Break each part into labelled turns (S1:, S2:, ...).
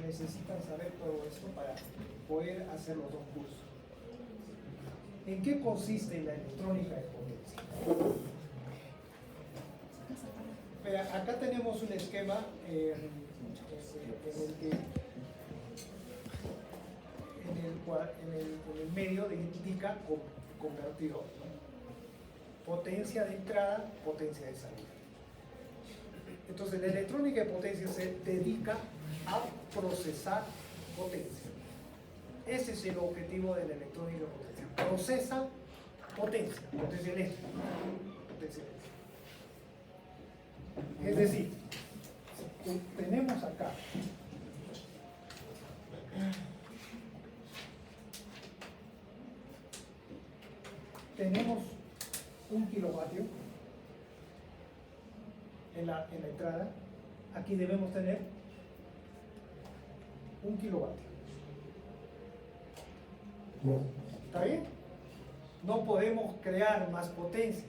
S1: necesitan saber todo esto para poder hacer los dos cursos. ¿En qué consiste la electrónica de potencia? Acá tenemos un esquema en el medio indica convertidor, ¿no? Potencia de entrada, potencia de salida. Entonces la electrónica de potencia se dedica a procesar potencia. Ese es el objetivo de la electrónica de potencia. Procesa potencia, potencia eléctrica. Potencia eléctrica. Es decir, si tenemos acá tenemos 1 kilovatio en la entrada, aquí debemos tener 1 kilovatio. ¿Está bien? No podemos crear más potencia.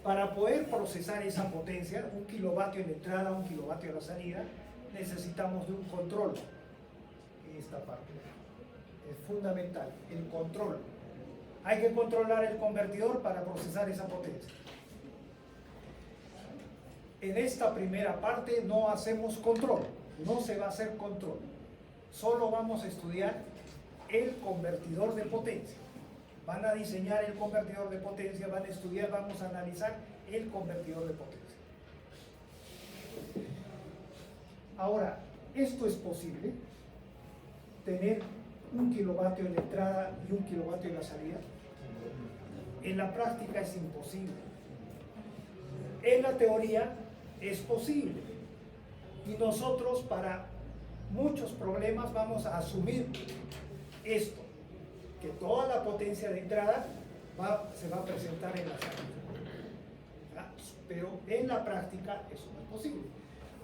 S1: Para poder procesar esa potencia, 1 kilovatio en la entrada, 1 kilovatio en la salida, necesitamos de un control en esta parte. Es fundamental, el control. Hay que controlar el convertidor para procesar esa potencia. En esta primera parte no hacemos control, no se va a hacer control. Solo vamos a estudiar el convertidor de potencia. Van a diseñar el convertidor de potencia, van a estudiar, vamos a analizar el convertidor de potencia. Ahora, esto es posible, tener 1 kilovatio en la entrada y 1 kilovatio en la salida. En la práctica es imposible. En la teoría es posible. Y nosotros para muchos problemas vamos a asumir esto, que toda la potencia de entrada se va a presentar en la salida. Pero en la práctica eso no es posible.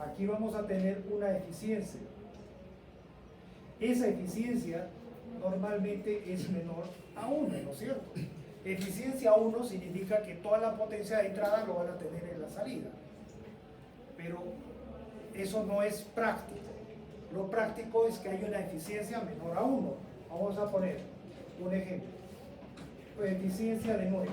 S1: Aquí vamos a tener una eficiencia. Esa eficiencia normalmente es menor a 1, ¿no es cierto? Eficiencia 1 significa que toda la potencia de entrada lo van a tener en la salida. Pero eso no es práctico. Lo práctico es que hay una eficiencia menor a 1. Vamos a poner un ejemplo. Eficiencia de 0.9.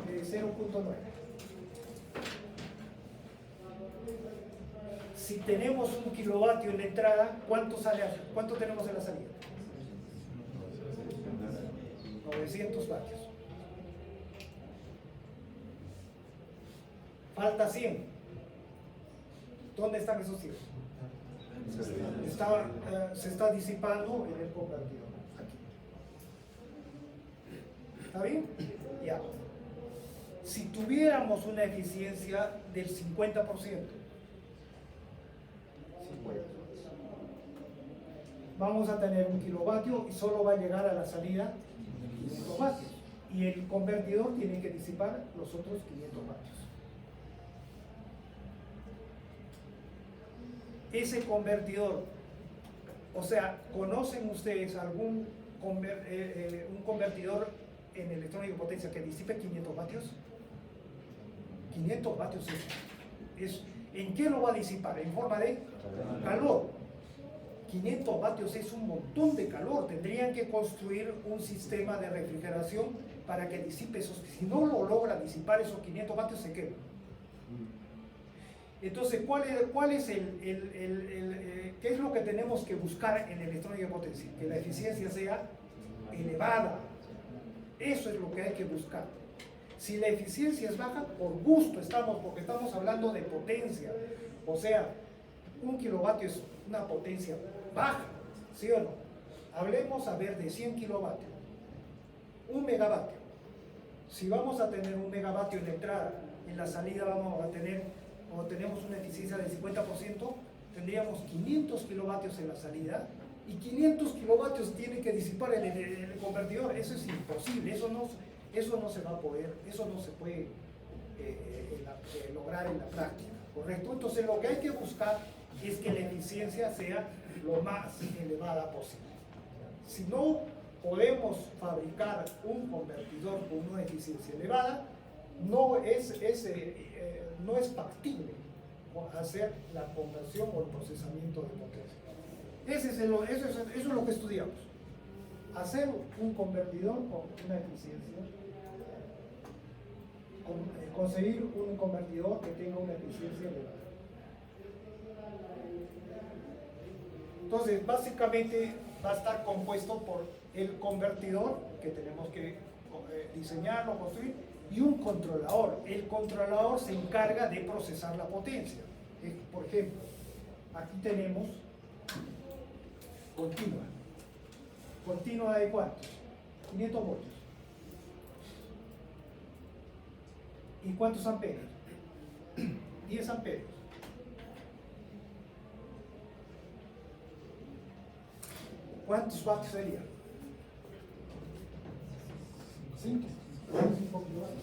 S1: Si tenemos 1 kilovatio en la entrada, ¿cuánto tenemos en la salida? 900 vatios. Falta 100. ¿Dónde están esos 100? Se está disipando en el convertidor. Aquí. ¿Está bien? Ya. Si tuviéramos una eficiencia del 50%, vamos a tener 1 kilovatio y solo va a llegar a la salida 500 vatios. Y el convertidor tiene que disipar los otros 500 vatios. Ese convertidor, o sea, ¿conocen ustedes un convertidor en electrónica de potencia que disipe 500 vatios? 500 vatios ¿en qué lo va a disipar? En forma de calor. 500 vatios es un montón de calor. Tendrían que construir un sistema de refrigeración para que disipe esos. Si no lo logra disipar esos 500 vatios, se quema. Entonces, ¿qué es lo que tenemos que buscar en electrónica de potencia? Que la eficiencia sea elevada. Eso es lo que hay que buscar. Si la eficiencia es baja, por gusto porque estamos hablando de potencia. O sea, 1 kilovatio es una potencia baja, ¿sí o no? Hablemos a ver de 100 kilovatios. 1 megavatio. Si vamos a tener 1 megavatio en la entrada, en la salida vamos a tener, o tenemos una eficiencia del 50%, tendríamos 500 kilovatios en la salida y 500 kilovatios tiene que disipar el convertidor. Eso es imposible, eso no se va a poder, eso no se puede lograr en la práctica, ¿correcto? Entonces lo que hay que buscar es que la eficiencia sea lo más elevada posible. Si no podemos fabricar un convertidor con una eficiencia elevada, no es factible hacer la conversión o el procesamiento de potencia. Eso es lo que estudiamos. Hacer un convertidor con una eficiencia, conseguir un convertidor que tenga una eficiencia elevada. Entonces, básicamente va a estar compuesto por el convertidor, que tenemos que diseñarlo, construir, y un controlador. El controlador se encarga de procesar la potencia. Por ejemplo, aquí tenemos continua. ¿Continua de cuántos? 500 voltios. ¿Y cuántos amperios? 10 amperios. ¿Cuántos vatios serían? 5 kilovatios.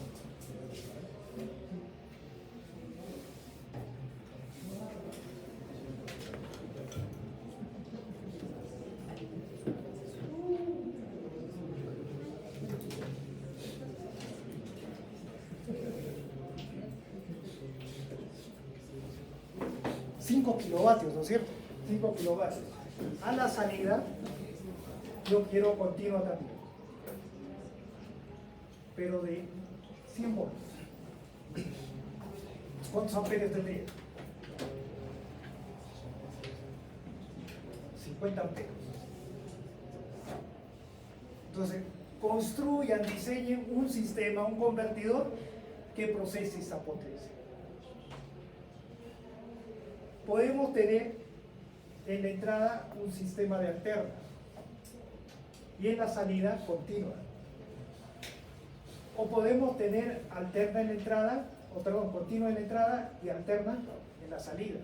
S1: Kilovatios, ¿no es cierto? 5 kilovatios. A la salida, yo quiero continua también, pero de 100 voltios. ¿Cuántos amperios tendría? 50 amperios. Entonces, construyan, diseñen un sistema, un convertidor que procese esa potencia. Podemos tener en la entrada un sistema de alterna y en la salida continua. O podemos tener alterna en la entrada, continua en la entrada y alterna en la salida.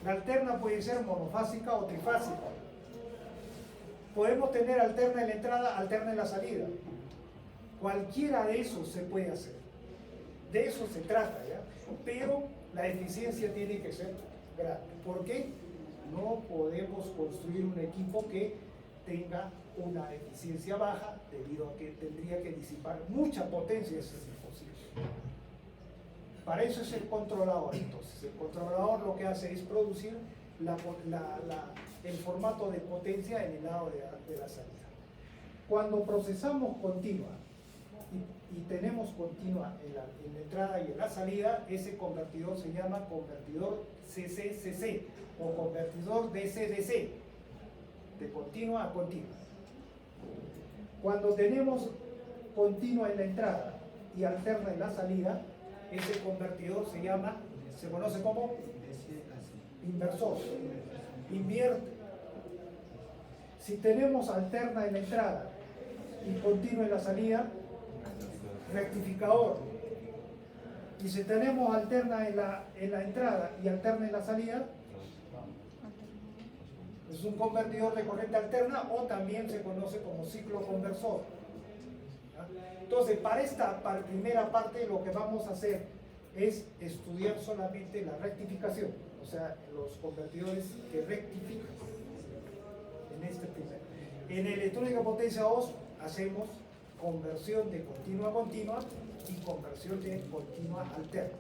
S1: La alterna puede ser monofásica o trifásica. Podemos tener alterna en la entrada, alterna en la salida. Cualquiera de esos se puede hacer. De eso se trata, ¿ya? Pero la eficiencia tiene que ser grande. ¿Por qué? No podemos construir un equipo que tenga una eficiencia baja debido a que tendría que disipar mucha potencia, eso es imposible. Para eso es el controlador. Entonces, el controlador lo que hace es producir el formato de potencia en el lado de la salida. Cuando procesamos continua y tenemos continua en la entrada y en la salida, ese convertidor se llama convertidor CCCC o convertidor DC-DC, de continua a continua. Cuando tenemos continua en la entrada y alterna en la salida, ese convertidor se conoce como inversor, invierte. Si tenemos alterna en la entrada y continua en la salida, rectificador. Y si tenemos alterna en la entrada y alterna en la salida, es un convertidor de corriente alterna o también se conoce como ciclo conversor. Entonces, para esta primera parte lo que vamos a hacer es estudiar solamente la rectificación, o sea, los convertidores que rectifican en este primero. En electrónica de potencia 2 hacemos conversión de continua a continua y conversión de continua a alterna.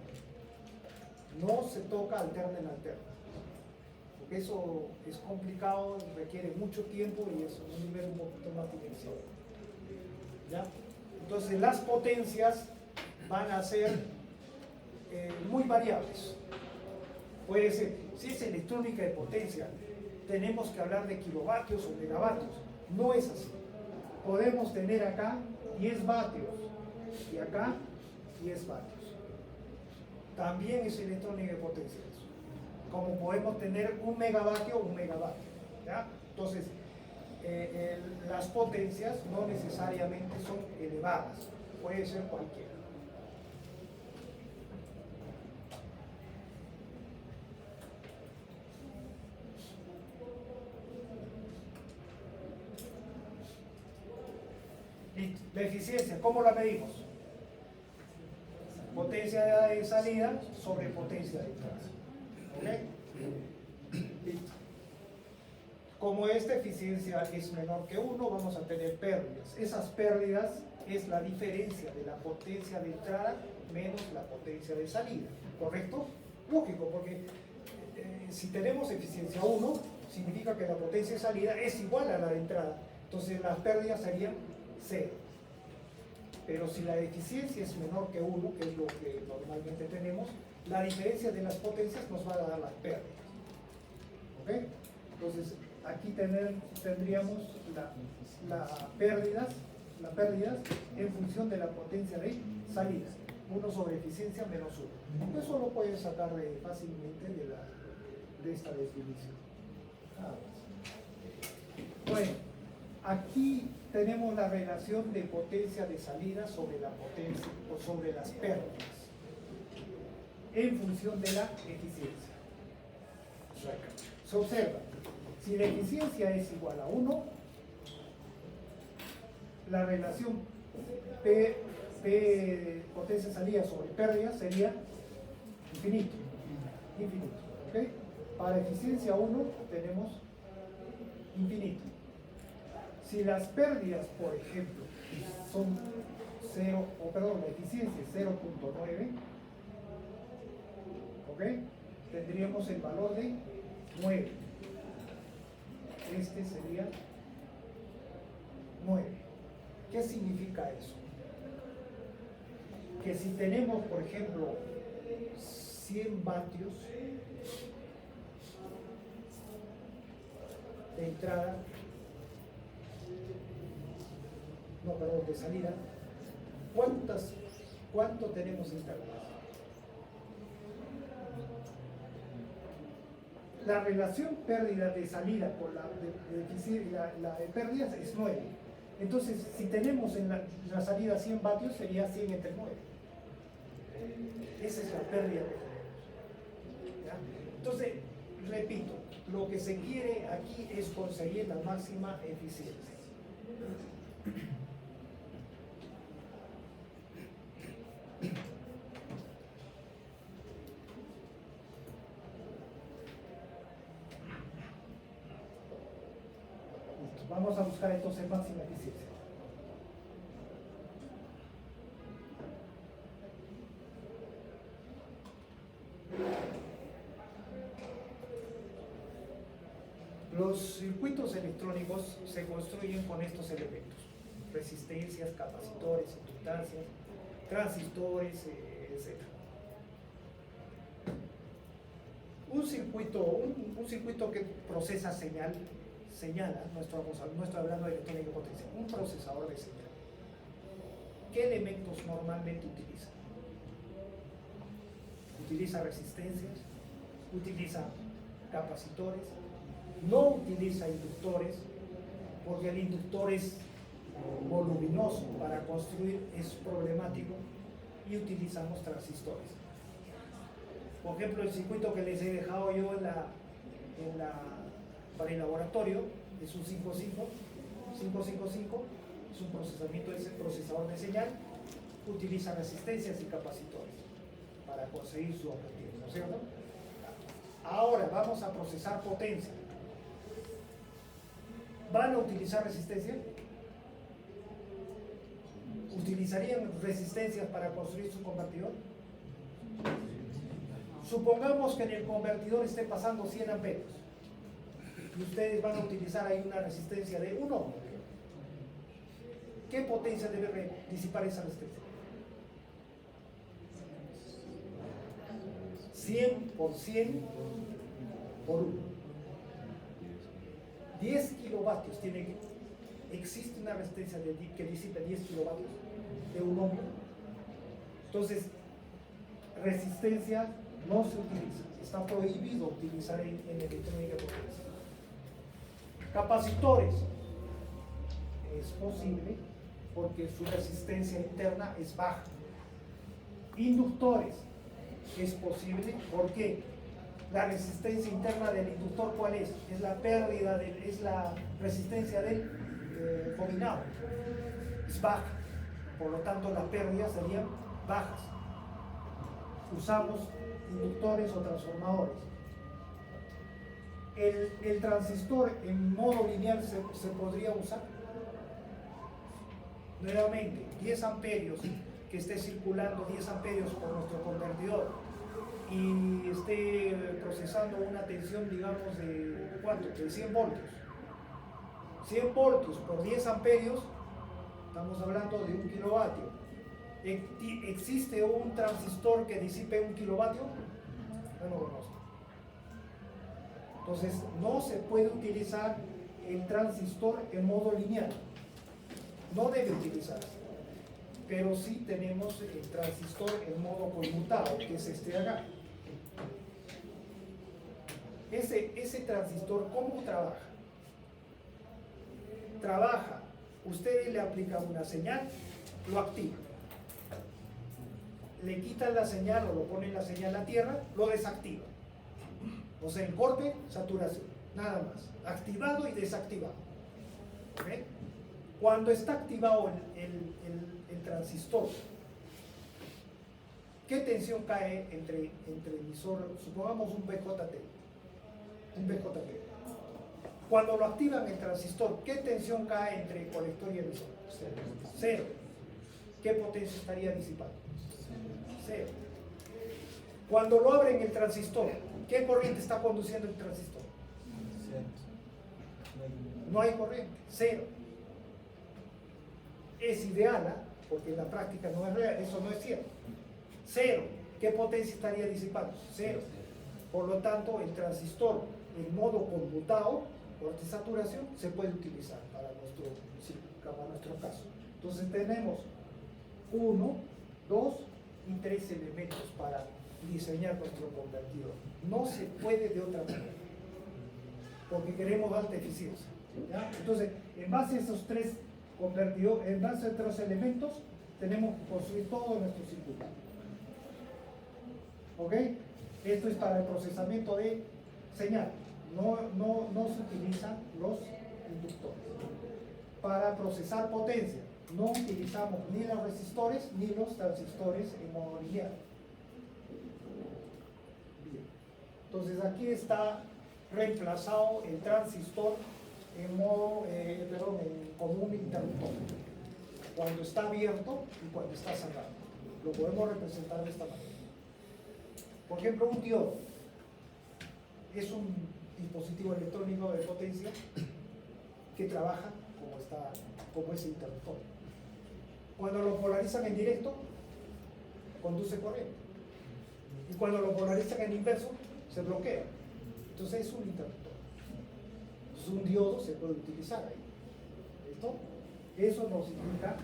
S1: No se toca alterna en alterna, porque eso es complicado, requiere mucho tiempo y es un nivel un poquito más dimensional. ¿Ya? Entonces las potencias van a ser muy variables. Puede ser, si es electrónica de potencia, tenemos que hablar de kilovatios o megavatios. No es así. Podemos tener acá 10 vatios y acá 10 vatios. También es electrónica de potencia eso. Como podemos tener un megavatio o un megavatio. ¿Ya? Entonces, las potencias no necesariamente son elevadas, puede ser cualquiera. La eficiencia, ¿cómo la medimos? Potencia de salida sobre potencia de entrada. ¿Ok? Listo. Como esta eficiencia es menor que 1, vamos a tener pérdidas. Esas pérdidas es la diferencia de la potencia de entrada menos la potencia de salida. ¿Correcto? Lógico, porque si tenemos eficiencia 1, significa que la potencia de salida es igual a la de entrada. Entonces las pérdidas serían 0. Pero si la eficiencia es menor que 1, que es lo que normalmente tenemos, la diferencia de las potencias nos va a dar las pérdidas. ¿Ok? Entonces aquí tendríamos las pérdidas en función de la potencia de salida. 1 sobre eficiencia menos 1. Eso lo puedes sacar fácilmente de esta definición. Bueno, aquí tenemos la relación de potencia de salida sobre la potencia o sobre las pérdidas en función de la eficiencia. Se observa, si la eficiencia es igual a 1, la relación P potencia de salida sobre pérdidas sería infinito. ¿Okay? Para eficiencia 1 tenemos infinito. Si las pérdidas, por ejemplo, son 0, la eficiencia es 0.9, ¿ok? Tendríamos el valor de 9. Este sería 9. ¿Qué significa eso? Que si tenemos, por ejemplo, 100 vatios de entrada, de salida, ¿cuánto tenemos instaladas? La relación pérdida de salida por la de pérdidas es 9. Entonces, si tenemos en la salida 100 vatios, sería 100 entre 9. Esa es la pérdida que tenemos. ¿Ya? Entonces, repito, lo que se quiere aquí es conseguir la máxima eficiencia. Vamos a buscar entonces máxima eficiencia. Los circuitos electrónicos se construyen con estos elementos: resistencias, capacitores, inductancias, transistores, etc. Un circuito que procesa señala, no estoy hablando de electrónica y potencia, un procesador de señal. ¿Qué elementos normalmente utiliza? Utiliza resistencias, utiliza capacitores, no utiliza inductores, porque el inductor es voluminoso, para construir es problemático, y utilizamos transistores. Por ejemplo, el circuito que les he dejado yo para el laboratorio es un 555, es un procesador de señal, utiliza resistencias y capacitores para conseguir su objetivo, ¿no es cierto? Ahora vamos a procesar potencia. ¿Van a utilizar resistencia? ¿Utilizarían resistencias para construir su convertidor? Supongamos que en el convertidor esté pasando 100 amperios y ustedes van a utilizar ahí una resistencia de 1 ohm. ¿Qué potencia debe disipar esa resistencia? 100 por 100 por 1. 10 kilovatios existe una resistencia que disipe 10 kilovatios de 1 ohm. Entonces, resistencia no se utiliza, está prohibido utilizar en electrónica de potencia. Capacitores, es posible porque su resistencia interna es baja. Inductores, es posible porque la resistencia interna del inductor, ¿cuál es? Es la pérdida, es la resistencia del combinado, es baja, por lo tanto las pérdidas serían bajas. Usamos inductores o transformadores. El transistor en modo lineal se podría usar. Nuevamente, 10 amperios que esté circulando 10 amperios por nuestro convertidor y esté procesando una tensión, digamos, de ¿cuánto? De 100 voltios. 100 voltios por 10 amperios, estamos hablando de 1 kilovatio. ¿Existe un transistor que disipe 1 kilovatio? Yo no lo conozco. Entonces, no se puede utilizar el transistor en modo lineal. No debe utilizarse. Pero sí tenemos el transistor en modo conmutado, que es este de acá. Ese transistor, ¿cómo trabaja? Trabaja, ustedes le aplican una señal, lo activan. Le quitan la señal o lo ponen la señal a tierra, lo desactivan. O sea, en corte, saturación, nada más. Activado y desactivado. ¿Okay? Cuando está activado el transistor, ¿qué tensión cae entre emisor? Supongamos un BJT. Un BJT. Cuando lo activan el transistor, ¿qué tensión cae entre colector y emisor? Cero. ¿Qué potencia estaría disipando? Cero. Cuando lo abren el transistor, ¿qué corriente está conduciendo el transistor? No hay corriente, cero. Es ideal, ¿eh? Porque en la práctica no es real, eso no es cierto. Cero. ¿Qué potencia estaría disipando? Cero. Por lo tanto, el transistor en modo conmutado, corte saturación, se puede utilizar para nuestro caso. Entonces tenemos 1, 2 y 3 elementos para diseñar nuestro convertidor. No se puede de otra manera, porque queremos alta eficiencia, ¿ya? Entonces, en base a esos 3 convertidores, en base a otros elementos, tenemos que construir todo nuestro circuito. ¿Ok? Esto es para el procesamiento de señal. No se utilizan los inductores. Para procesar potencia, no utilizamos ni los resistores ni los transistores en modo lineal. Bien. Entonces aquí está reemplazado el transistor en modo, como un interruptor, cuando está abierto y cuando está cerrado. Lo podemos representar de esta manera. Por ejemplo, un diodo es un dispositivo electrónico de potencia que trabaja como ese interruptor. Cuando lo polarizan en directo, conduce corriente. Y cuando lo polarizan en inverso, se bloquea. Entonces es un interruptor. Entonces un diodo se puede utilizar ahí. ¿Listo? Eso nos indica,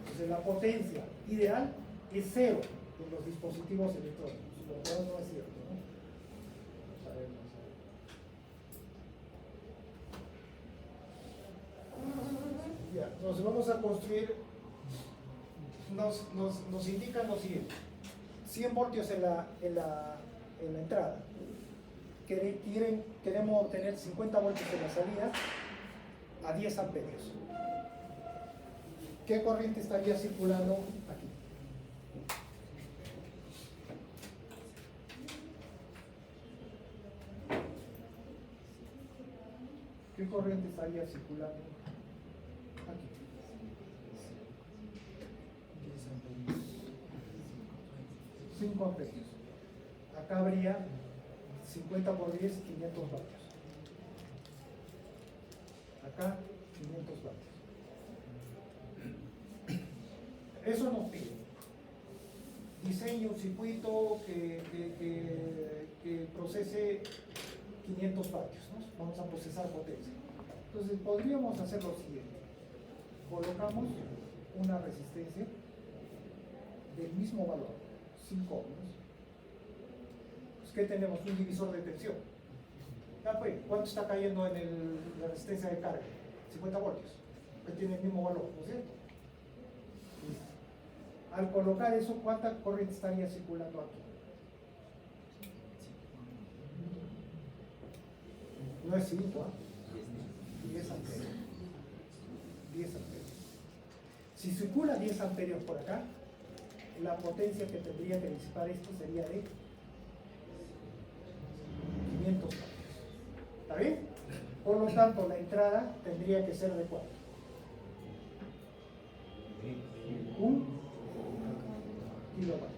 S1: entonces la potencia ideal es cero en los dispositivos electrónicos. Lo cual no es cierto, ¿no? Ya, entonces vamos a construir, nos indican lo siguiente: 100 voltios en la entrada. Queremos obtener 50 voltios en la salida a 10 amperios. ¿Qué corriente estaría circulando aquí? ¿Qué corriente estaría circulando aquí? 5 amperios. Acá habría 50 por 10, 500 vatios. Acá 500 vatios. Eso nos pide. Diseñe un circuito que procese 500 vatios, ¿no? Vamos a procesar potencia. Entonces podríamos hacer lo siguiente: colocamos una resistencia del mismo valor, 5 ohms. Pues, ¿qué tenemos? Un divisor de tensión. Ya pues, ¿cuánto está cayendo en la resistencia de carga? 50 voltios, que tiene el mismo valor, ¿no es cierto? Pues, al colocar eso, ¿cuánta corriente estaría circulando aquí? No es 5, ¿eh? 10 amperios. 10 amperios. Si circula 10 amperios por acá, la potencia que tendría que disipar esto sería de 500 vatios. ¿Está bien? Por lo tanto, la entrada tendría que ser de ¿cuánto? 1 kilovatio.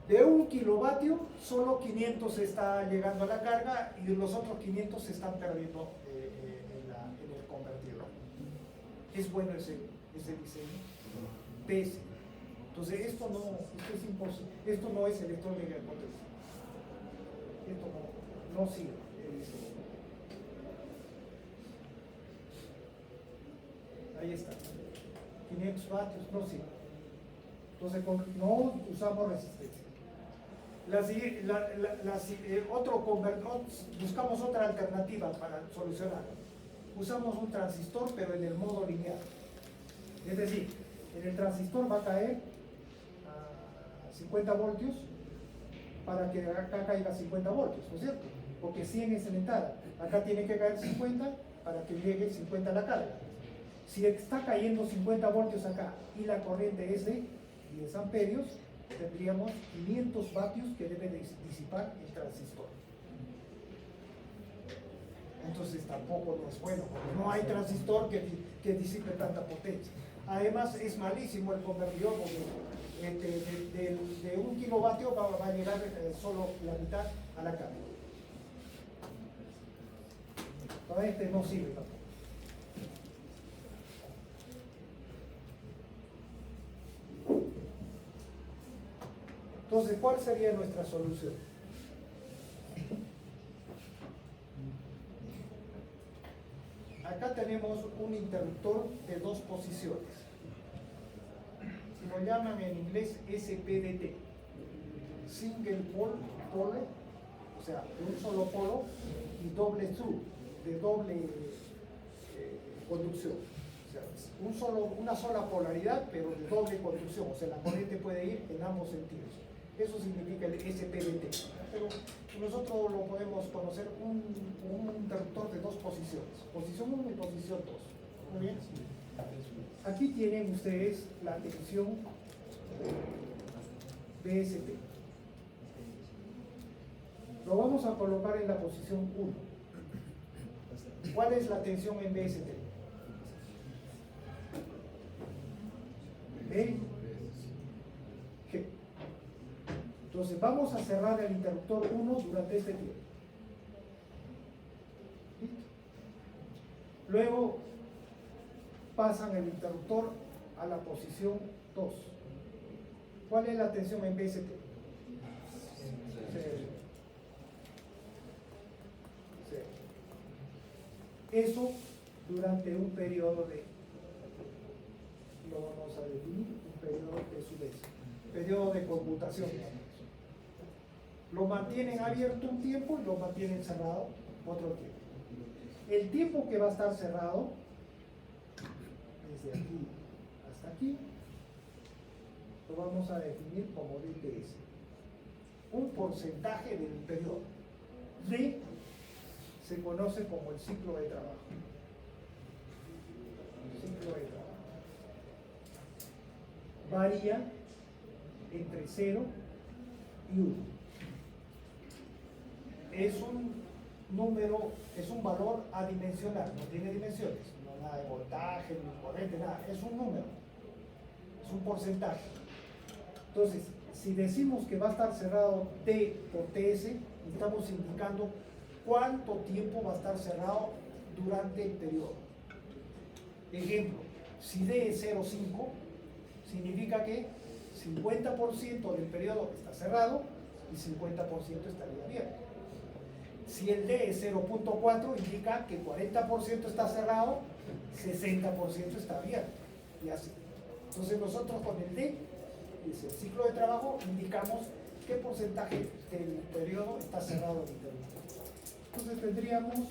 S1: De 1 kilovatio, solo 500 está llegando a la carga y los otros 500 se están perdiendo en el convertidor. Es bueno ese diseño. Pese. Entonces esto es imposible. Esto no es electrónica de potencia. Esto no sirve. Ahí está. 500 vatios, no sirve. Entonces no usamos resistencia. Buscamos otra alternativa para solucionarlo. Usamos un transistor, pero en el modo lineal. Es decir, en el transistor va a caer a 50 voltios para que acá caiga 50 voltios, ¿no es cierto? Porque 100 es en entrada. Acá tiene que caer 50 para que llegue 50 a la carga. Si está cayendo 50 voltios acá y la corriente es de 10 amperios, tendríamos 500 vatios que debe disipar el transistor. Entonces tampoco no es bueno, porque no hay transistor que disipe tanta potencia. Además es malísimo el convertidor, porque de 1 kilovatio va a llegar solo la mitad a la carga. Para este no sirve tampoco. Entonces, ¿cuál sería nuestra solución? Acá tenemos un interruptor de 2 posiciones. Lo llaman en inglés SPDT. Single pole, o sea, de un solo polo, y doble through, de doble conducción. O sea, una sola polaridad, pero de doble conducción. O sea, la corriente puede ir en ambos sentidos. Eso significa el SPDT. Pero nosotros lo podemos conocer un interruptor de 2 posiciones. Posición 1 y posición 2. Muy bien. Aquí tienen ustedes la tensión BST. Lo vamos a colocar en la posición 1. ¿Cuál es la tensión en BST? B, G. Entonces vamos a cerrar el interruptor 1 durante este tiempo. ¿Listo? Luego pasan el interruptor a la posición 2. ¿Cuál es la tensión en BST? Eso durante un periodo lo vamos a definir, un periodo de su vez, periodo de conmutación. Lo mantienen abierto un tiempo y lo mantienen cerrado otro tiempo. El tiempo que va a estar cerrado, desde aquí hasta aquí, lo vamos a definir como DTS. Un porcentaje del periodo. D se conoce como el ciclo de trabajo. El ciclo de trabajo. Varía entre 0 y 1. Es un número, es un valor adimensional, no tiene dimensiones, no nada de voltaje, ni corriente, nada, es un número, es un porcentaje. Entonces, si decimos que va a estar cerrado T por TS, estamos indicando cuánto tiempo va a estar cerrado durante el periodo. Ejemplo, si D es 0,5, significa que 50% del periodo está cerrado y 50% estaría abierto. Si el D es 0,4, indica que 40% está cerrado, 60% está abierto, y así. Entonces nosotros con el D, que es el ciclo de trabajo, indicamos qué porcentaje del periodo está cerrado el interruptor. Entonces tendríamos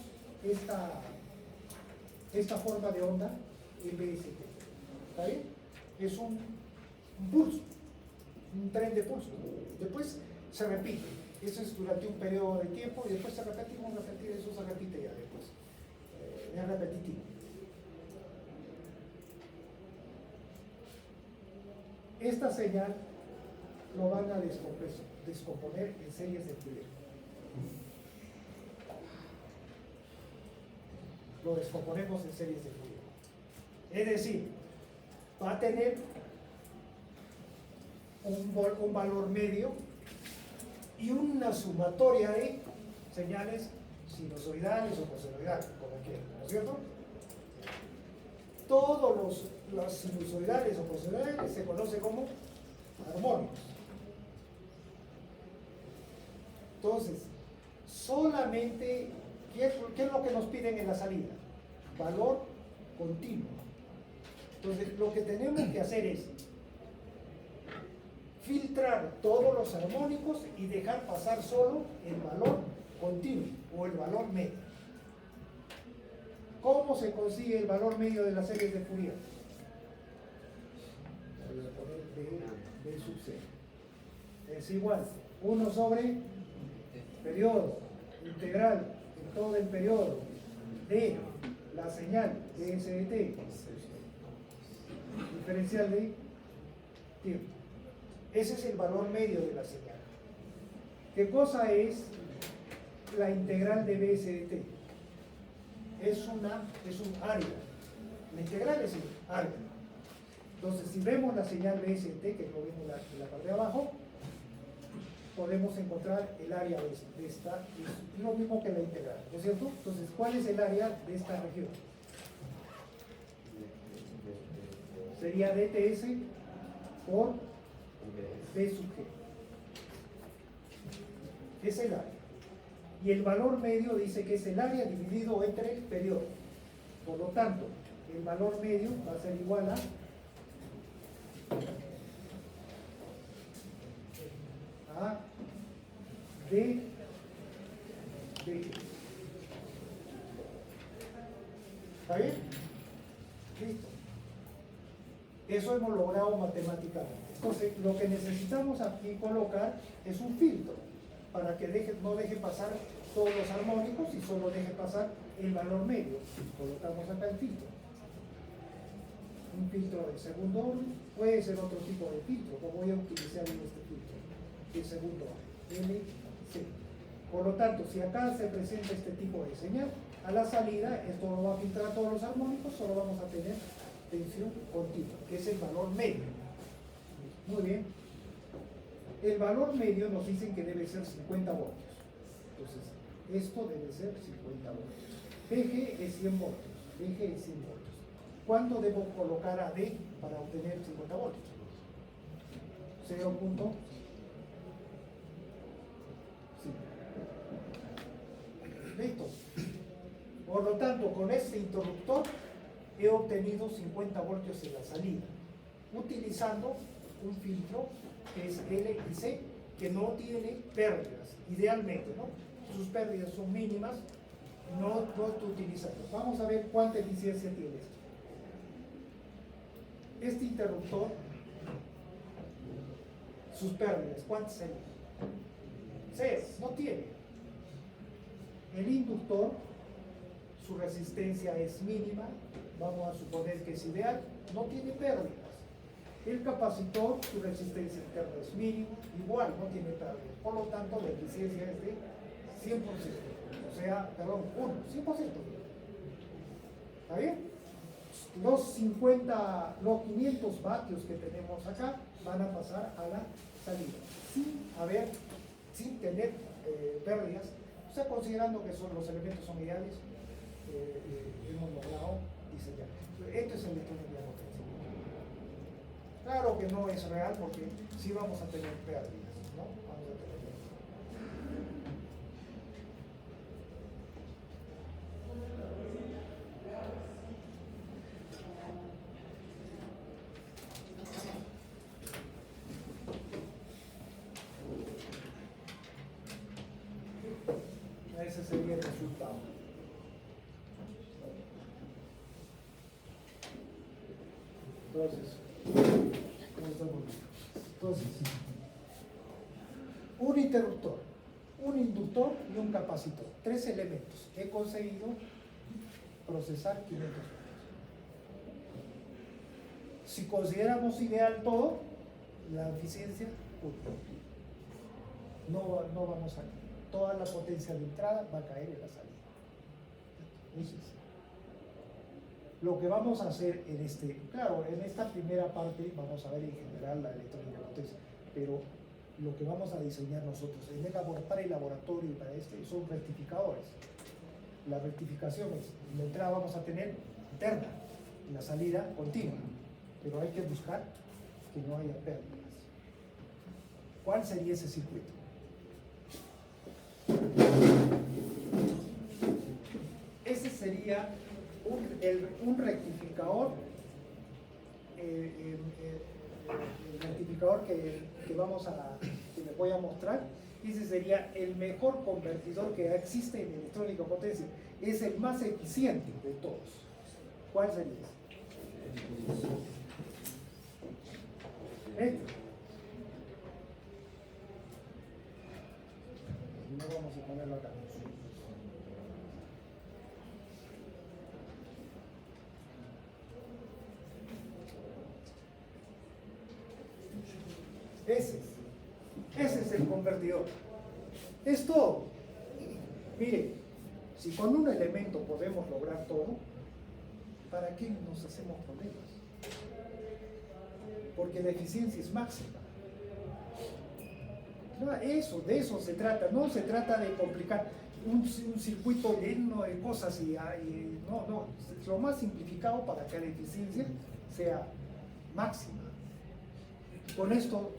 S1: esta forma de onda MST. ¿Está bien? Es un pulso, un tren de pulso. Después se repite. Eso es durante un periodo de tiempo y después se repite, eso se repite ya después. Es repetitivo. Esta señal lo van a descomponer en series de Fourier. Lo descomponemos en series de Fourier. Es decir, va a tener un valor medio y una sumatoria de señales sinusoidales o cosenoidales, como quieran, ¿no es cierto? Todos los sinusoidales o cosenoidales se conocen como armónicos. Entonces, solamente, ¿qué es lo que nos piden en la salida? Valor continuo. Entonces, lo que tenemos que hacer es filtrar todos los armónicos y dejar pasar solo el valor continuo o el valor medio. ¿Cómo se consigue el valor medio de las series de Fourier? Voy a poner B sub C. Es igual 1 sobre periodo integral en todo el periodo de la señal de S de T diferencial de tiempo. Ese es el valor medio de la señal. ¿Qué cosa es la integral de BS de T? Es un área. La integral es un área. Entonces, si vemos la señal BS de T, que lo vemos en la parte de abajo, podemos encontrar el área de esta, es lo mismo que la integral, ¿no es cierto? Entonces, ¿cuál es el área de esta región? Sería DTS por B sub G. Es el área. Y el valor medio dice que es el área dividido entre periodos. Por lo tanto, el valor medio va a ser igual a D de G. ¿Está bien? Listo. Eso hemos logrado matemáticamente. Entonces, lo que necesitamos aquí colocar es un filtro para que no deje pasar todos los armónicos y solo deje pasar el valor medio. Colocamos acá el filtro. Un filtro de segundo orden, puede ser otro tipo de filtro, lo voy a utilizar en este filtro de segundo orden, LC. Por lo tanto, si acá se presenta este tipo de señal, a la salida esto no va a filtrar todos los armónicos, solo vamos a tener tensión continua, que es el valor medio. Muy bien. El valor medio nos dicen que debe ser 50 voltios. Entonces, esto debe ser 50 voltios. VG es 100 voltios. VG es 100 voltios. ¿Cuánto debo colocar a D para obtener 50 voltios? 0.5. Listo. Por lo tanto, con este interruptor he obtenido 50 voltios en la salida, utilizando un filtro que es L y C, que no tiene pérdidas, idealmente, ¿no? Sus pérdidas son mínimas, no estoy utilizando. Vamos a ver cuánta eficiencia tiene esto. Este interruptor, sus pérdidas, ¿cuántas serían? 0, no tiene. El inductor, su resistencia es mínima, vamos a suponer que es ideal, no tiene pérdidas. El capacitor, su resistencia interna es mínima, igual no tiene pérdidas. Por lo tanto, la eficiencia es de 100%. O sea, perdón, 100%. ¿Está bien? Los 500 vatios que tenemos acá van a pasar a la salida, sin tener pérdidas. O sea, considerando que los elementos son ideales, hemos logrado diseñar. Esto es el electrónica de potencia. Claro que no es real porque sí vamos a tener pérdidas, ¿no? Vamos a tener pérdidas. Ese sería el resultado. Entonces, un interruptor, un inductor y un capacitor. 3 elementos. He conseguido procesar 500 voltios. Si consideramos ideal todo, la eficiencia, no vamos a... Toda la potencia de entrada va a caer en la salida. Entonces, lo que vamos a hacer en en esta primera parte, vamos a ver en general la electrónica de potencia, pero lo que vamos a diseñar nosotros para el laboratorio y para son rectificadores. La rectificación es, en la entrada vamos a tener interna y la salida continua, pero hay que buscar que no haya pérdidas. ¿Cuál sería ese circuito? Ese sería un rectificador, el rectificador que les voy a mostrar. Ese sería el mejor convertidor que existe en electrónica potencia. Es el más eficiente de todos. ¿Cuál sería ese? No vamos a ponerlo acá. Ese es el convertidor. Es todo. Mire, si con un elemento podemos lograr todo, ¿para qué nos hacemos problemas? Porque la eficiencia es máxima. No, de eso se trata. No se trata de complicar un circuito lleno de cosas no. Es lo más simplificado para que la eficiencia sea máxima. Con esto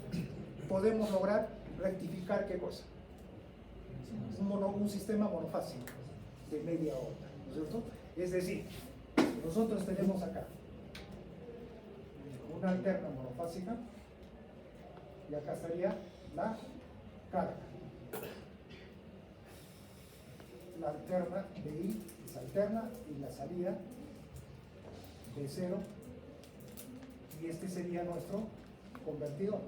S1: podemos lograr rectificar ¿qué cosa? Un sistema monofásico de media onda, ¿no es cierto? Es decir, nosotros tenemos acá una alterna monofásica y acá estaría la carga. La alterna de I es alterna y la salida de 0, y este sería nuestro convertidor.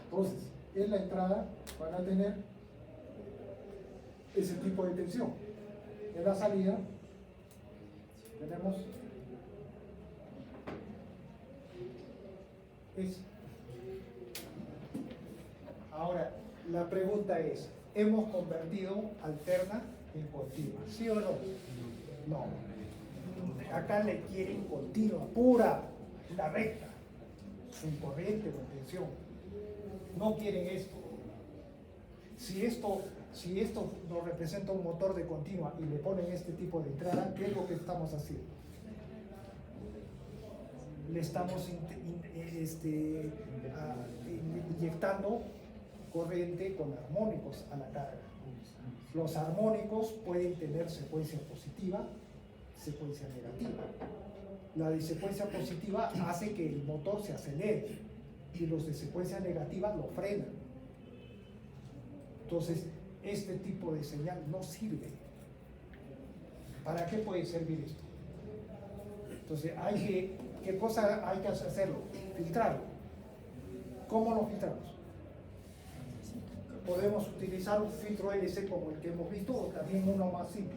S1: Entonces, en la entrada van a tener ese tipo de tensión. En la salida tenemos eso. Ahora, la pregunta es, ¿hemos convertido alterna en continua? ¿Sí o no? No. Acá le quieren continua, pura, la recta, sin corriente o tensión. No quieren esto. Si esto nos representa un motor de continua y le ponen este tipo de entrada, ¿qué es lo que estamos haciendo? Le estamos inyectando corriente con armónicos a la carga. Los armónicos pueden tener secuencia positiva, secuencia negativa. La de secuencia positiva hace que el motor se acelere y los de secuencia negativa lo frenan. Entonces, este tipo de señal no sirve. ¿Para qué puede servir esto? Entonces, ¿qué cosa hay que hacerlo? Filtrarlo. ¿Cómo lo filtramos? Podemos utilizar un filtro LC como el que hemos visto, o también uno más simple,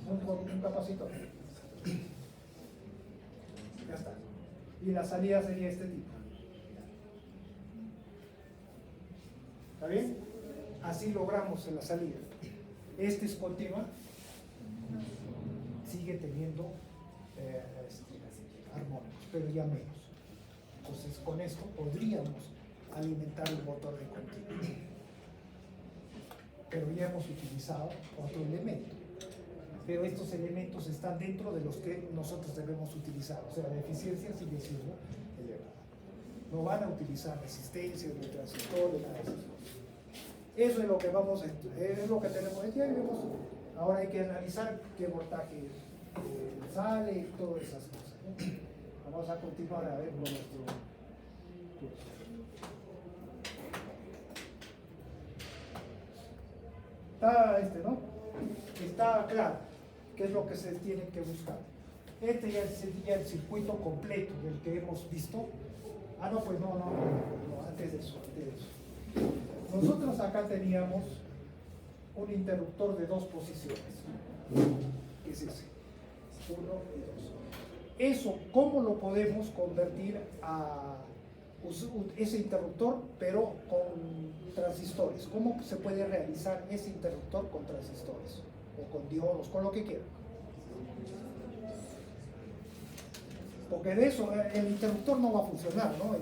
S1: un capacitor. Ya está. Y la salida sería este tipo. ¿Está bien? Así logramos en la salida. Este es continua, sigue teniendo armónicos, pero ya menos. Entonces, con esto podríamos alimentar el motor de continua. Pero ya hemos utilizado otro elemento. Pero estos elementos están dentro de los que nosotros debemos utilizar. O sea, la eficiencia sigue siendo elevada. No van a utilizar resistencia, ni transistores, nada de esas cosas. Eso es lo que es lo que tenemos aquí. Ahora hay que analizar qué voltaje sale y todas esas cosas, ¿no? Vamos a continuar a ver con nuestro curso. ¿No? Está claro qué es lo que se tiene que buscar. Este ya sería el circuito completo del que hemos visto. Pues no, antes de eso. Nosotros acá teníamos un interruptor de 2 posiciones. Es ese, 1 y 2. Eso, ¿cómo lo podemos convertir a ese interruptor, pero con transistores? ¿Cómo se puede realizar ese interruptor con transistores? O con diodos, con lo que quieran. Porque de eso el interruptor no va a funcionar, ¿no?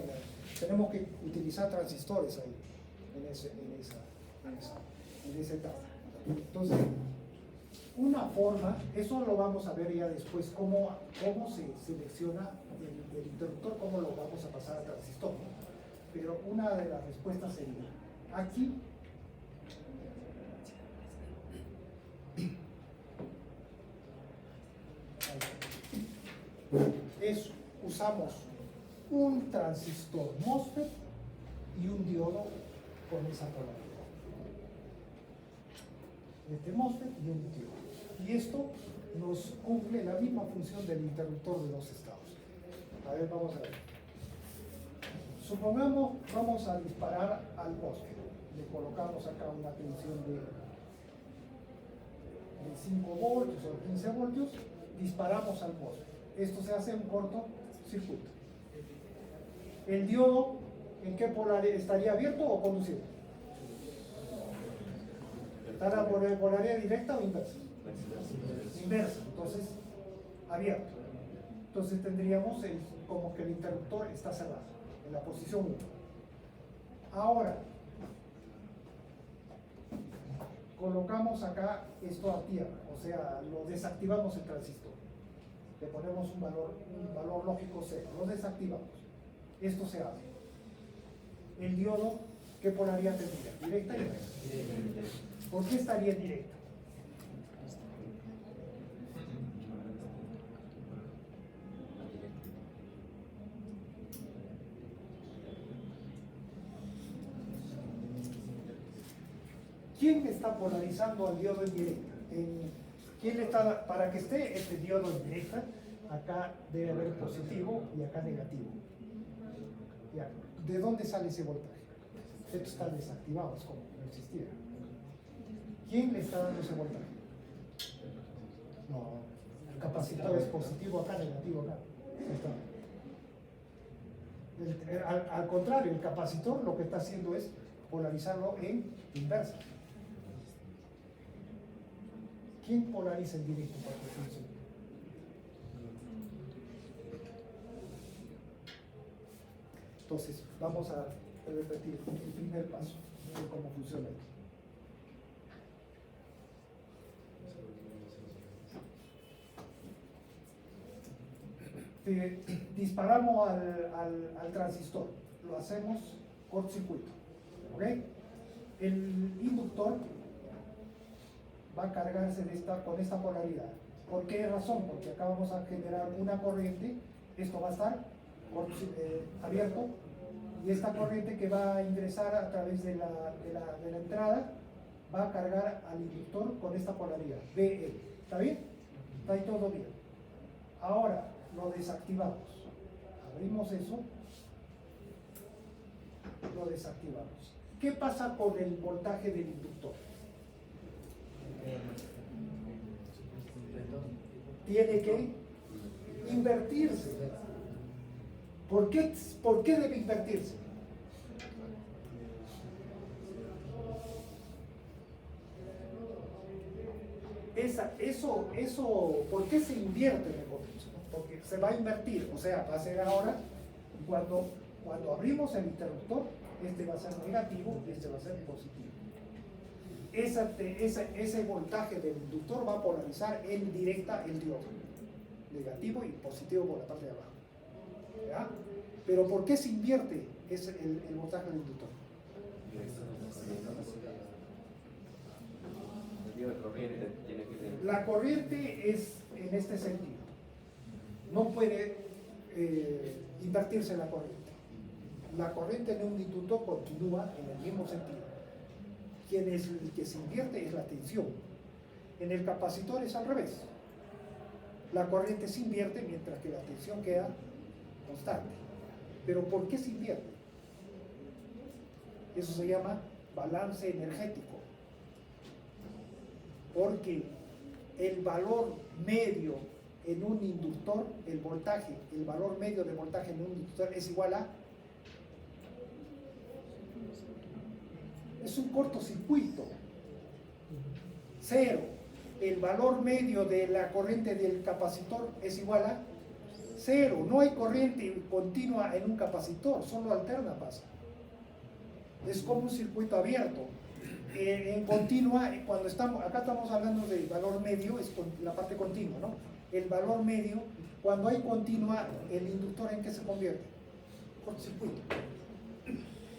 S1: Tenemos que utilizar transistores ahí, en esa etapa. Entonces, una forma, eso lo vamos a ver ya después, cómo se selecciona el interruptor, cómo lo vamos a pasar a transistor. Pero una de las respuestas sería, aquí, usamos un transistor MOSFET y un diodo con esa polaridad. Este MOSFET y un diodo. Y esto nos cumple la misma función del interruptor de dos estados. A ver, vamos a ver. Supongamos, vamos a disparar al MOSFET. Le colocamos acá una tensión de 5 voltios o 15 voltios. Disparamos al MOSFET. Esto se hace un corto circuito. El diodo, ¿en qué polaridad estaría abierto o conducido? ¿Está la polaridad directa o inversa? Inversa, entonces abierto. Entonces tendríamos como que el interruptor está cerrado en la posición 1. Ahora colocamos acá esto a tierra, o sea, lo desactivamos el transistor. Le ponemos un valor lógico 0, lo desactivamos. Esto se abre. El diodo, ¿qué polaridad tendría? ¿Directa y inversa? ¿Por qué estaría directa? ¿Quién está polarizando al diodo en directa? ¿Quién está, para que esté este diodo en directa, acá debe haber positivo y acá negativo? Ya. ¿De dónde sale ese voltaje? Estos están desactivados, como no existiera. ¿Quién le está dando ese voltaje? No, el capacitor es positivo acá, negativo acá. Al contrario, el capacitor lo que está haciendo es polarizarlo en inversa. ¿Quién polariza en directo para que funcione? Entonces, vamos a repetir el primer paso de cómo funciona esto. Disparamos al transistor, lo hacemos cortocircuito, ¿ok? El inductor va a cargarse con esta polaridad. ¿Por qué razón? Porque acá vamos a generar una corriente, esto va a estar abierto, y esta corriente que va a ingresar a través de la entrada va a cargar al inductor con esta polaridad, BE. ¿Está bien? Está ahí todo bien. Ahora lo desactivamos. Abrimos eso, lo desactivamos. ¿Qué pasa con el voltaje del inductor? Tiene que invertirse. ¿Por qué debe invertirse? ¿Por qué se invierte en el potencio? Porque se va a invertir, o sea, va a ser ahora, cuando abrimos el interruptor, este va a ser negativo y este va a ser positivo. Ese voltaje del inductor va a polarizar en directa el diodo, negativo y positivo por la parte de abajo. ¿Ya? Pero ¿por qué se invierte el voltaje del inductor? La corriente es en este sentido. No puede invertirse la corriente. La corriente en un inductor continúa en el mismo sentido. El que se invierte es la tensión. En el capacitor es al revés. La corriente se invierte mientras que la tensión queda constante. ¿Pero por qué se invierte? Eso se llama balance energético. Porque el valor medio en un inductor, el valor medio de voltaje en un inductor es igual a... Es un cortocircuito. 0. El valor medio de la corriente del capacitor es igual a cero. No hay corriente continua en un capacitor, solo alterna pasa. Es como un circuito abierto. En continua, cuando acá estamos hablando del valor medio, es la parte continua, ¿no? El valor medio, cuando hay continua, el inductor ¿en qué se convierte? Cortocircuito.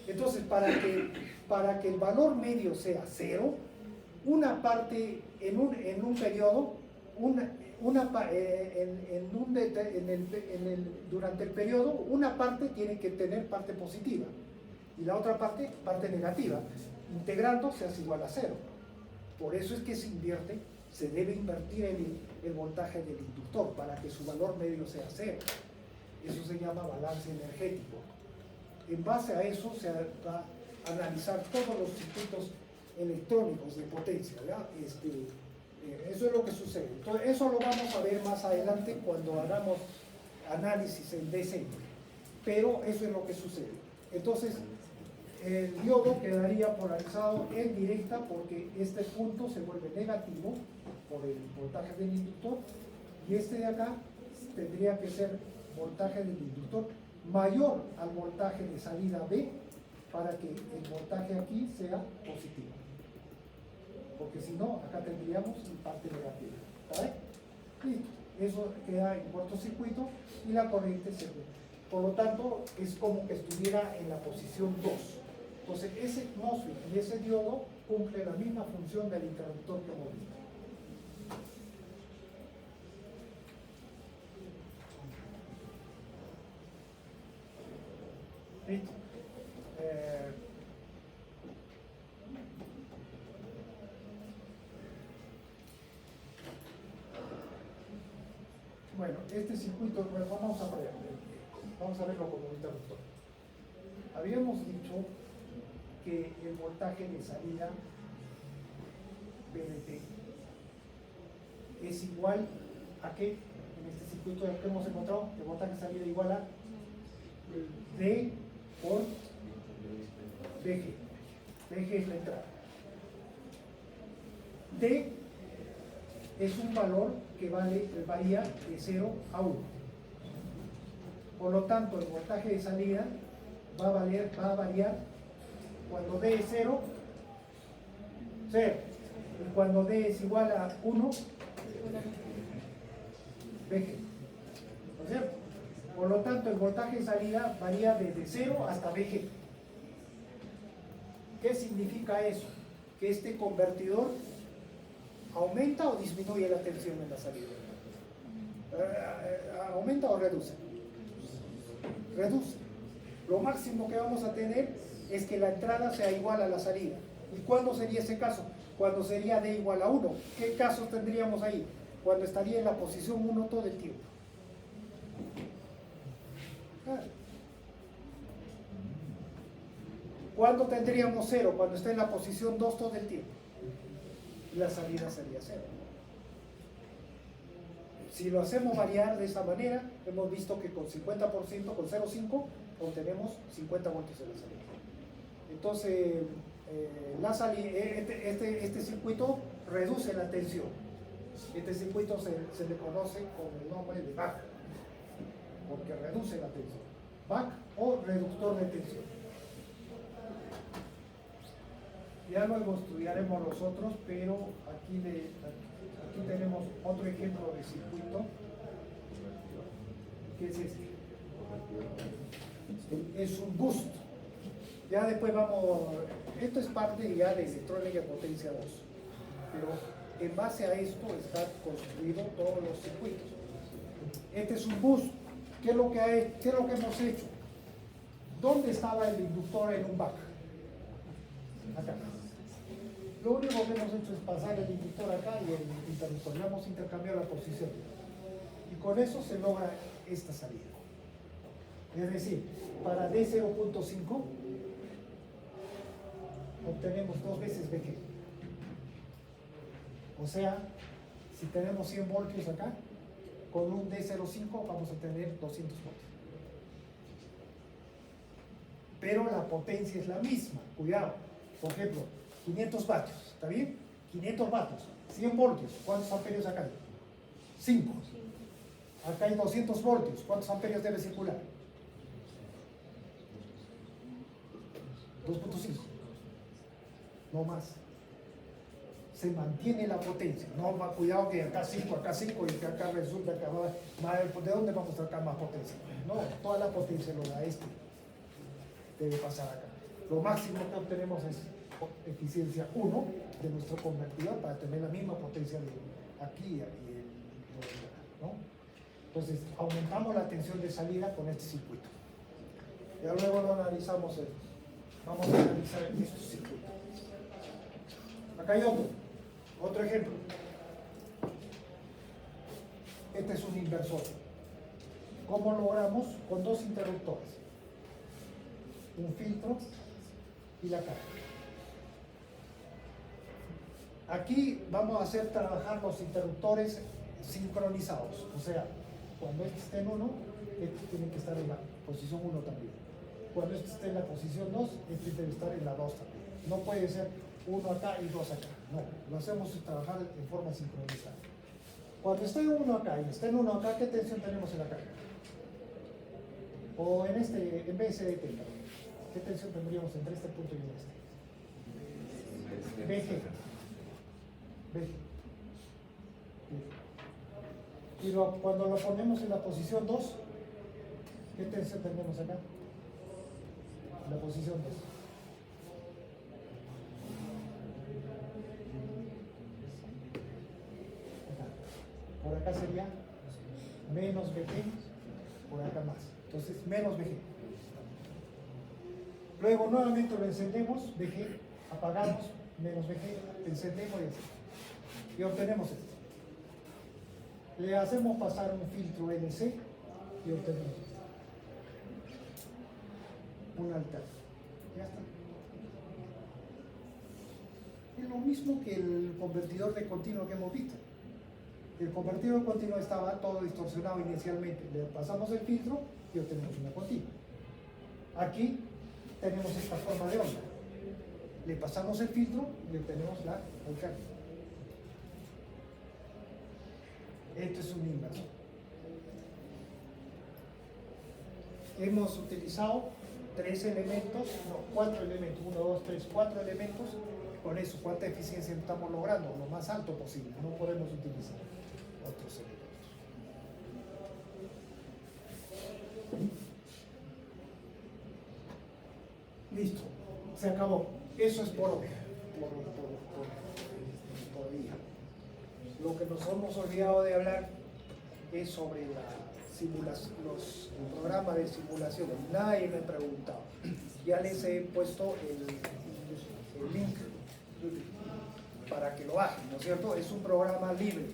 S1: Entonces, para que el valor medio sea cero, una parte en un periodo, durante el periodo, una parte tiene que tener parte positiva y la otra parte negativa. Integrando se hace igual a cero. Por eso es que se debe invertir el voltaje del inductor para que su valor medio sea cero. Eso se llama balance energético. En base a eso se va a analizar todos los circuitos electrónicos de potencia, ¿verdad? Eso es lo que sucede. Entonces, eso lo vamos a ver más adelante cuando hagamos análisis en DC. Pero eso es lo que sucede. Entonces, el diodo quedaría polarizado en directa porque este punto se vuelve negativo por el voltaje del inductor y este de acá tendría que ser voltaje del inductor mayor al voltaje de salida B para que el voltaje aquí sea positivo. Porque si no, acá tendríamos parte negativa. ¿Vale? Listo. Eso queda en cortocircuito y la corriente se ve. Por lo tanto, es como que estuviera en la posición 2. Entonces, ese MOSFET y ese diodo cumple la misma función del interruptor que hemos visto. Listo. Bueno, este circuito, pues, vamos a verlo como interruptor. Habíamos dicho que el voltaje de salida VDT es igual a que en este circuito que hemos encontrado, el voltaje de salida igual a D por VG. VG es la entrada. D es un valor que varía de 0 a 1. Por lo tanto, el voltaje de salida va a variar cuando D es 0, 0. Y cuando D es igual a 1, VG. ¿No es cierto? Por lo tanto, el voltaje de salida varía desde 0 hasta VG. ¿Qué significa eso? Que este convertidor aumenta o disminuye la tensión en la salida. ¿Aumenta o reduce? Reduce. Lo máximo que vamos a tener es que la entrada sea igual a la salida. ¿Y cuándo sería ese caso? Cuando sería D igual a 1. ¿Qué casos tendríamos ahí? Cuando estaría en la posición 1 todo el tiempo. ¿Cuándo tendríamos 0? Cuando está en la posición 2 todo el tiempo. Y la salida sería 0. Si lo hacemos variar de esa manera, hemos visto que con 50%, con 0,5, obtenemos 50 voltios en la salida. Entonces, este circuito reduce la tensión. Este circuito se le conoce con el nombre de BAC, porque reduce la tensión. BAC o reductor de tensión. Ya luego estudiaremos los otros, pero aquí tenemos otro ejemplo de circuito, que es este. Es un boost. Ya después esto es parte ya de electrónica potencia 2, pero en base a esto está construido todos los circuitos. Este es un boost. ¿Qué es lo que hemos hecho? ¿Dónde estaba el inductor en un BAC? Acá. Lo único que hemos hecho es pasar el inductor acá y el interruptor. Le hemos intercambiado la posición. Y con eso se logra esta salida. Es decir, para D0.5 obtenemos 2 veces VG. O sea, si tenemos 100 voltios acá, con un D05 vamos a tener 200 voltios. Pero la potencia es la misma. Cuidado. Por ejemplo, 500 vatios, ¿está bien? 500 vatios, 100 voltios, ¿cuántos amperios acá hay? 5. Acá hay 200 voltios. ¿Cuántos amperios debe circular? 2.5. No más. Se mantiene la potencia. No va, cuidado que acá 5 y que acá resulta que ¿de dónde vamos a sacar más potencia? No, toda la potencia lo da este. Debe pasar acá. Lo máximo que obtenemos es eficiencia 1 de nuestro convertidor para tener la misma potencia de aquí y ¿no? Entonces, aumentamos la tensión de salida con este circuito. Ya luego lo analizamos. Vamos a analizar estos circuitos. Acá hay otro ejemplo. Este es un inversor. ¿Cómo logramos? Con dos interruptores. Un filtro y la carga. Aquí vamos a hacer trabajar los interruptores sincronizados. O sea, cuando este esté en 1, este tiene que estar en la posición 1 también. Cuando este esté en la posición 2, este debe estar en la 2 también. No puede ser 1 acá y 2 acá. No, lo hacemos trabajar en forma sincronizada. Cuando esté 1 acá y esté en 1 acá, ¿qué tensión tenemos en la carga? O en BSDT, ¿qué tensión tendríamos entre este punto y este? BG. Y cuando lo ponemos en la posición 2, ¿qué tensión tenemos acá? En la posición 2. Por acá sería menos VG, por acá más. Entonces, menos VG. Luego nuevamente lo encendemos, VG, apagamos, menos VG, encendemos y así. Y obtenemos esto. Le hacemos pasar un filtro NC y obtenemos esto. Un altar. Ya está. Es lo mismo que el convertidor de continuo que hemos visto. El convertidor de continuo estaba todo distorsionado inicialmente. Le pasamos el filtro y obtenemos una continua. Aquí tenemos esta forma de onda. Le pasamos el filtro y obtenemos la alcálina. Esto es un inversor. Hemos utilizado 4 elementos, 1, 2, 3, 4 elementos. Con eso, ¿cuánta eficiencia estamos logrando? Lo más alto posible. No podemos utilizar otros elementos. Listo, se acabó. Eso es por día. Lo que nos hemos olvidado de hablar es sobre el programa de simulación. Nadie me ha preguntado. Ya les he puesto el link para que lo bajen, ¿no es cierto? Es un programa libre.